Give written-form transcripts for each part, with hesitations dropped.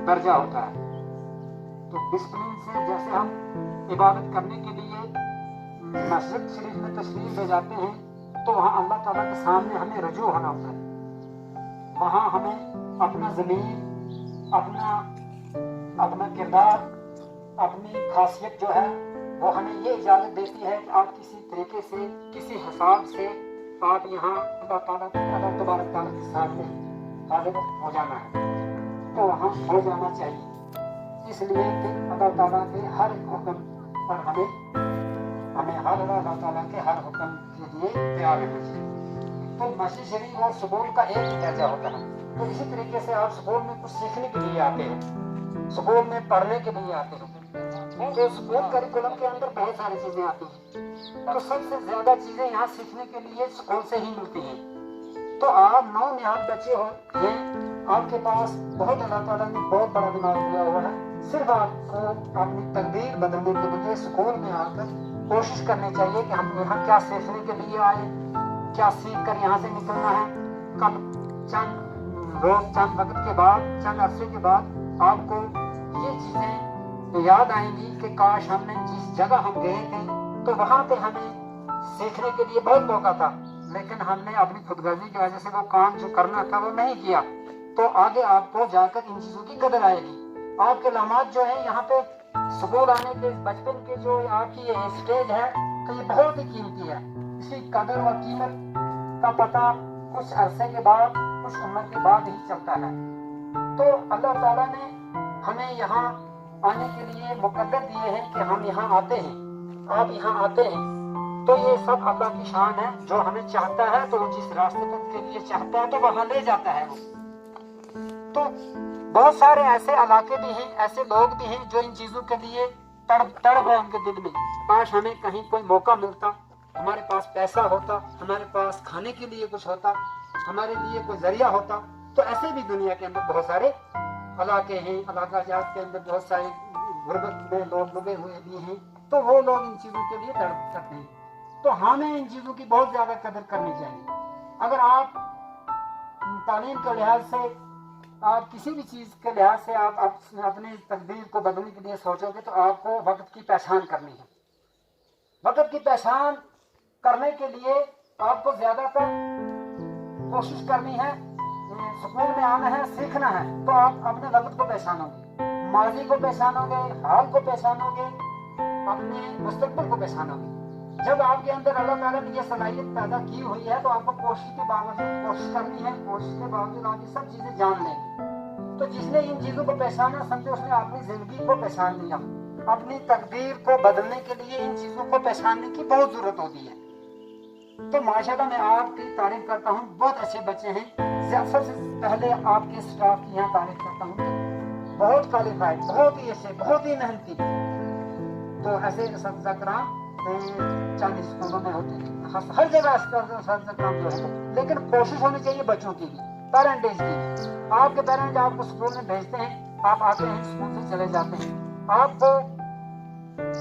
दर्जा होता है। तो डिसिप्लिन से जैसे हम इबादत करने के लिए मस्जिद शरीफ में तशरीफ ले जाते हैं तो वहाँ अल्लाह ताला के सामने हमें रजू होना होता है। वहाँ हमें अपना ज़मीर, अपना किरदार, अपनी खासियत जो है वो हमें ये इजाज़त देती है कि आप किसी तरीके से, किसी हिसाब से आप यहाँ अल्लाह तबारक ताला के सामने हाजिर हो जाना है, तो वहाँ हो जाना चाहिए। इसलिए कि अल्लाह ताला के हर हुक्म पर हमें अल्लाह ताला के हर हुक्म के लिए तैयार रहना चाहिए। तो मस्जिद शरीफ और स्कूल का एक ही दर्जा होता है। तो इसी तरीके से आप स्कूल में कुछ सीखने के लिए आते हो, स्कूल में पढ़ने के लिए आते हो, तो स्कूल करिकुलम के अंदर बहुत सारी चीजें आती हैं। तो सबसे ज्यादा चीजें यहाँ सीखने के लिए स्कूल से ही मिलती हैं। तो आप नौनिहाल बच्चे हो हैं, आपके पास बहुत अल्लाह ताला ने बहुत बड़ा दिमाग दिया हुआ है। सिर्फ आपको अपनी तकदीर बदलने के लिए स्कूल में आकर कोशिश करनी चाहिए कि हम यहाँ क्या सीखने के लिए आए, क्या सीख कर यहाँ से निकलना है। कल चंद वक्त के बाद, चंद अरसे के बाद आपको ये चीजें याद आएंगी कि काश हमने जिस जगह हम गए थे तो वहां पे हमें सीखने के लिए बहुत मौका था, लेकिन हमने अपनी खुदगर्जी की वजह से वो काम जो करना था वो नहीं किया। तो आगे आपको जाकर इन चीजों की कदर आएगी। आपके लम्हात जो है यहाँ पे स्कूल आने के, बचपन के जो आपकी ये स्टेज है, तो ये बहुत ही कीमती है। इसकी कदर और कीमत का पता कुछ अरसे के बाद, कुछ उम्र के बाद ही चलता है। तो अल्लाह ताला ने हमें यहाँ आने के लिए मुकद्दर दिए हैं कि हम यहाँ आते हैं, आप यहाँ आते हैं। तो ये सब अल्लाह की शान है। जो हमें चाहता है तो वो जिस रास्ते पर के लिए चाहता है तो वहाँ ले जाता है वो। तो बहुत सारे ऐसे इलाके भी हैं, ऐसे लोग भी हैं जो इन चीजों के लिए तड़प है उनके दिल में। काश हमें कहीं कोई मौका मिलता, हमारे पास पैसा होता, हमारे पास खाने के लिए कुछ होता, हमारे लिए कोई जरिया होता। तो ऐसे भी दुनिया के अंदर बहुत सारे इलाके हैं, इलाका जात के अंदर बहुत सारे गुर्बत में लोग लगे हुए भी हैं। तो वो लोग इन चीजों के लिए तड़प करते हैं। तो हमें इन चीजों की बहुत ज्यादा कदर करनी चाहिए। अगर आप तालीम के लिहाज से, आप किसी भी चीज के लिहाज से आप अपनी तकदीर को बदलने के लिए सोचोगे तो आपको वक्त की पहचान करनी है। वक्त की पहचान करने के लिए आपको ज्यादातर कोशिश करनी है, स्कूल में आना है, सीखना है। तो आप अपने वक्त को पहचानोगे, माजी को पहचानोगे, हाल को पहचानोगे, अपने मुस्तकबिल को पहचानोगे। जब आपके अंदर अल्लाह ताला ने ये सलाहियत पैदा की हुई है तो आपको कोशिश के बावजूद कोशिश करनी है, कोशिश के बावजूद आप ये सब चीजें जान लेंगे। तो जिसने इन चीजों को पहचाना, समझो उसने अपनी जिंदगी को पहचान लिया। अपनी तकदीर को बदलने के लिए इन चीजों को पहचानने की बहुत जरूरत होती है। तो माशाल्लाह मैं आपकी तारीफ करता हूँ, बहुत अच्छे बच्चे हैं। सबसे पहले आपके स्टाफ की यहाँ तारीफ करता हूँ, बहुत क्वालिफाइड, बहुत ही अच्छे, बहुत ही मेहनती। तो ऐसे असतिज़ा कराम चांदी स्कूलों में होते हैं, हर जगह असतिज़ा कराम जो है। लेकिन कोशिश होनी चाहिए बच्चों की भी, पेरेंट्स की। आपके पेरेंट्स आपको स्कूल में भेजते हैं, आप आते हैं, स्कूल से चले जाते हैं। आपको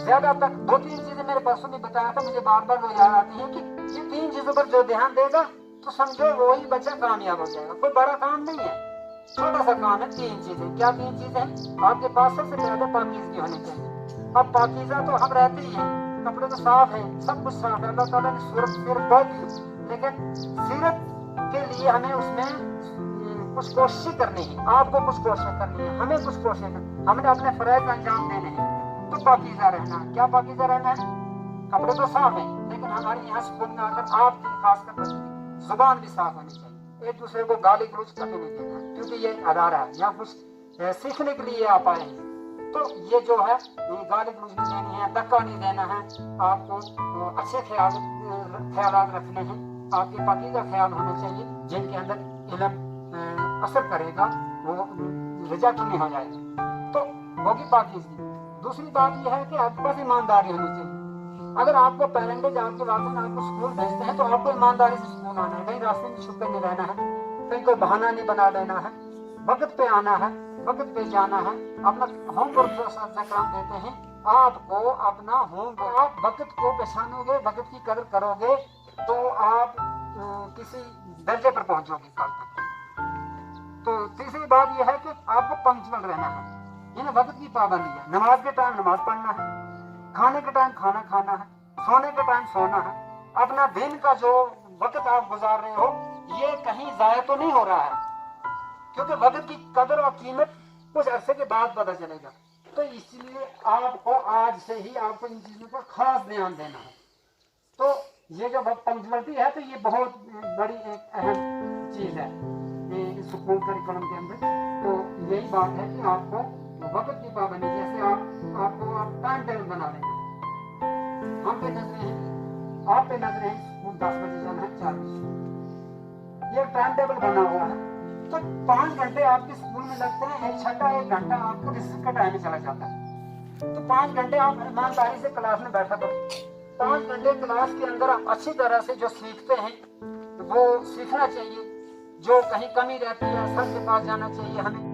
ज्यादा तक 2-3 चीजें मेरे परसों में बताया था, मुझे बार बार वो याद आती है कि ये 3 चीजों पर जो ध्यान देगा तो समझो वही बच्चा कामयाब हो जाएगा। कोई बड़ा काम नहीं है, छोटा सा काम है। 3 चीजें, क्या 3 चीजें? आपके पास सबसे पहले पाकीज़गी होनी चाहिए। अब पाकीज़ा तो हम रहते ही हैं, कपड़े तो साफ है, सब कुछ साफ है। अल्लाह ताला ने सूरत बहुत दी, लेकिन सीरत के लिए हमें उसमें कुछ कोशिश करनी है। आपको कुछ कोशिश करनी है, हमें कुछ कोशिश करनी, हमने अपने फर्ज अंजाम देने हैं। तो पाकीज़ा रहना, क्या पाकीज़ा रहना है? कपड़े तो साफ है, लेकिन हमारे यहाँ स्कूल में आकर आपकी खासकर जुबान भी साफ होनी चाहिए। एक दूसरे को गाली गलौज कभी नहीं देना, क्योंकि ये अदारा है, यहाँ कुछ सीखने के लिए आप आए हैं। तो ये जो है, ये गाली गलौज नहीं देनी है, धक्का नहीं देना है। आपको अच्छे ख्याल रखने हैं, आपके पाकीज़ा ख्याल होने चाहिए, जिनके अंदर इल्म असर करेगा, वो रिजेक्ट नहीं हो जाएगा। तो होगी पाकीज़गी। दूसरी बात यह है कि आपके पास ईमानदारी होनी चाहिए। अगर आपको पेरेंट्स आपके वालिदैन आपको स्कूल भेजते हैं तो आपको ईमानदारी से स्कूल आना है, कहीं रास्ते में छुपे नहीं रहना है, कहीं कोई बहाना नहीं बना लेना है। वक्त पे आना है, वक्त पे जाना है। अपना होमवर्क जो काम देते हैं, आपको अपना होमवर्क, आप वक्त को पहचानोगे, वक्त की कदर करोगे तो आप किसी दर्जे पर पहुंचोगे कल तक। तो तीसरी बात यह है कि आपको पंक्चुअल रहना है, यानी वक्त की पाबंदी है। नमाज के टाइम नमाज पढ़ना है, खाने के टाइम खाना खाना है, सोने के टाइम सोना है। अपना दिन का जो वक्त आप गुजार रहे हो ये कहीं जाया तो नहीं हो रहा है, क्योंकि वक्त की कदर और कीमत कुछ अरसे के बाद पता चलेगा। तो इसलिए आपको आज से ही आपको इन चीजों पर खास ध्यान देना है। तो ये जो पंक्चुअलिटी है तो ये बहुत बड़ी एक अहम चीज है स्कूल करिकुलम के अंदर। तो यही बात है कि आपको वक्त की पाबंदी, जैसे आप टाइम टेबल बना लेना। हम पे नजरें हैं, आप पे नजरें हैं, स्कूल 10 बजे जाना है, 4 बजे, ये टाइम टेबल बना हुआ है। तो 5 घंटे आपके स्कूल में लगते हैं, एक छठा 1 घंटा आपको रिसेस का टाइम में चला जाता है। तो 5 घंटे आप ईमानदारी से क्लास में बैठा करो। 5 घंटे क्लास के अंदर आप अच्छी तरह से जो सीखते हैं वो सीखना चाहिए। जो कहीं कमी रहती है सर के पास जाना चाहिए हमें।